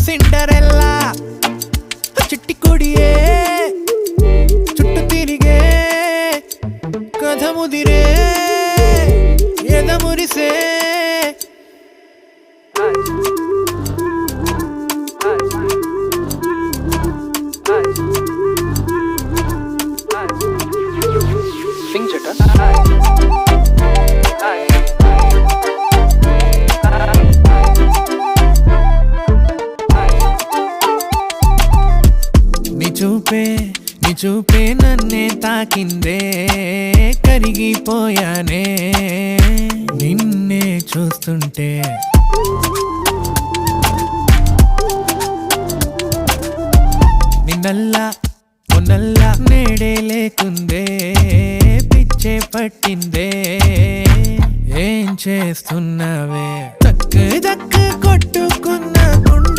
Cinderella చిట్టి కొడియే చుట్టు తిరిగే కథ ముదిరే ఎద మురిసే సింగ్ చెట నీ చూపే నన్నే తాకిందే కరిగిపోయానే నిన్నే చూస్తుంటే నిన్నల్లా మొన్నల్లా నేడే లేకుందే పిచ్చే పట్టిందే ఏం చేస్తున్నావే దక్కు దక్కు కొట్టుకున్న